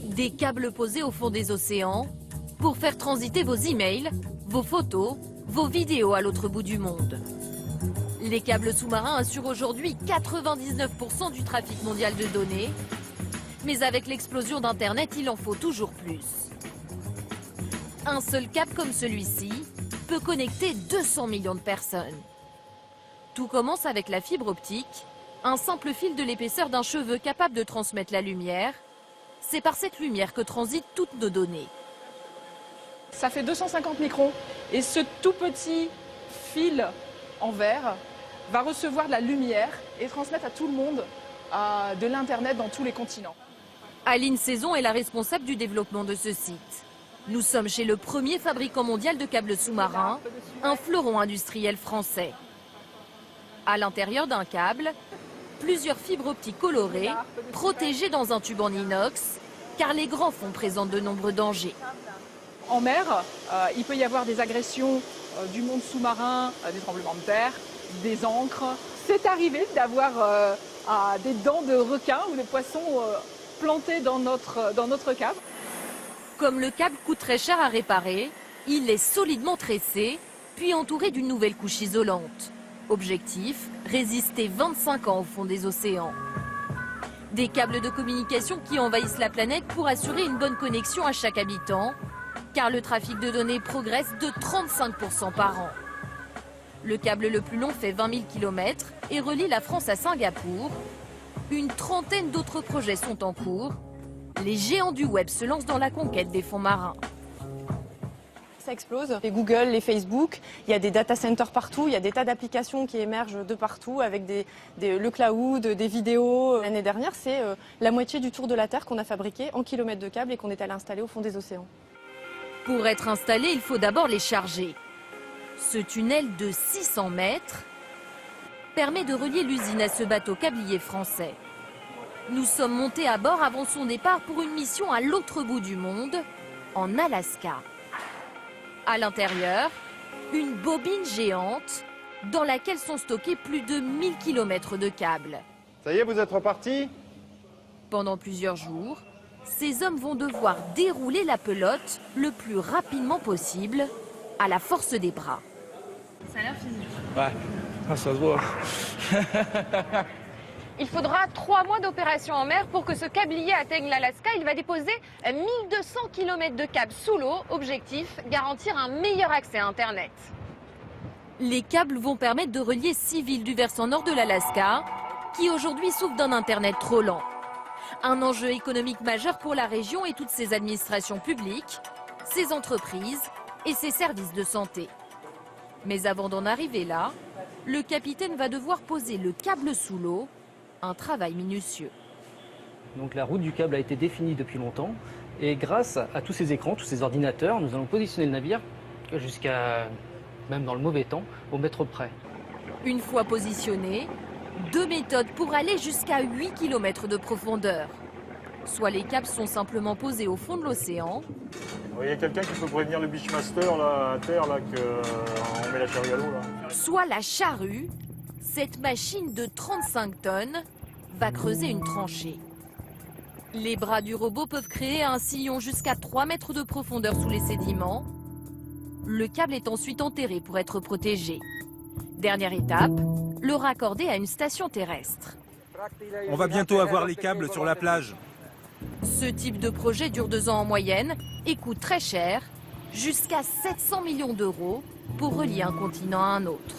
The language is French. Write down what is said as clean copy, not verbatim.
Des câbles posés au fond des océans pour faire transiter vos emails, vos photos, vos vidéos à l'autre bout du monde. Les câbles sous-marins assurent aujourd'hui 99% du trafic mondial de données. Mais avec l'explosion d'Internet, il en faut toujours plus. Un seul câble comme celui-ci peut connecter 200 millions de personnes. Tout commence avec la fibre optique, un simple fil de l'épaisseur d'un cheveu capable de transmettre la lumière. C'est par cette lumière que transitent toutes nos données. Ça fait 250 microns et ce tout petit fil en verre va recevoir de la lumière et transmettre à tout le monde de l'Internet dans tous les continents. Aline Saison est la responsable du développement de ce site. Nous sommes chez le premier fabricant mondial de câbles sous-marins, un fleuron industriel français. À l'intérieur d'un câble, plusieurs fibres optiques colorées, protégées dans un tube en inox, car les grands fonds présentent de nombreux dangers. En mer, il peut y avoir des agressions du monde sous-marin, des tremblements de terre, des ancres. C'est arrivé d'avoir des dents de requin ou de poissons plantées dans notre câble. Comme le câble coûte très cher à réparer, il est solidement tressé, puis entouré d'une nouvelle couche isolante. Objectif, résister 25 ans au fond des océans. Des câbles de communication qui envahissent la planète pour assurer une bonne connexion à chaque habitant, car le trafic de données progresse de 35% par an. Le câble le plus long fait 20 000 km et relie la France à Singapour. Une trentaine d'autres projets sont en cours. Les géants du web se lancent dans la conquête des fonds marins. Ça explose. Les Google, les Facebook, il y a des data centers partout, il y a des tas d'applications qui émergent de partout avec le cloud, des vidéos. L'année dernière, c'est la moitié du tour de la Terre qu'on a fabriqué en kilomètres de câbles et qu'on est allé installer au fond des océans. Pour être installé, il faut d'abord les charger. Ce tunnel de 600 mètres permet de relier l'usine à ce bateau câblier français. Nous sommes montés à bord avant son départ pour une mission à l'autre bout du monde, en Alaska. À l'intérieur, une bobine géante dans laquelle sont stockés plus de 1000 km de câbles. Ça y est, vous êtes repartis? Pendant plusieurs jours, ces hommes vont devoir dérouler la pelote le plus rapidement possible, à la force des bras. Ça a l'air physique. Ouais, ça se voit. Il faudra 3 mois d'opération en mer pour que ce câblier atteigne l'Alaska. Il va déposer 1200 km de câbles sous l'eau. Objectif, garantir un meilleur accès à Internet. Les câbles vont permettre de relier 6 villes du versant nord de l'Alaska, qui aujourd'hui souffrent d'un Internet trop lent. Un enjeu économique majeur pour la région et toutes ses administrations publiques, ses entreprises et ses services de santé. Mais avant d'en arriver là, le capitaine va devoir poser le câble sous l'eau, un travail minutieux. Donc la route du câble a été définie depuis longtemps et grâce à tous ces écrans, tous ces ordinateurs, nous allons positionner le navire jusqu'à, même dans le mauvais temps, au mètre près. Une fois positionné, 2 méthodes pour aller jusqu'à 8 km de profondeur. Soit les câbles sont simplement posés au fond de l'océan. Il y a quelqu'un qui peut prévenir le Beachmaster là, à terre, là, qu'on met la charrue à l'eau, là. Soit la charrue. Cette machine de 35 tonnes va creuser une tranchée. Les bras du robot peuvent créer un sillon jusqu'à 3 mètres de profondeur sous les sédiments. Le câble est ensuite enterré pour être protégé. Dernière étape, le raccorder à une station terrestre. On va bientôt avoir les câbles sur la plage. Ce type de projet dure 2 ans en moyenne et coûte très cher, jusqu'à 700 millions d'euros pour relier un continent à un autre.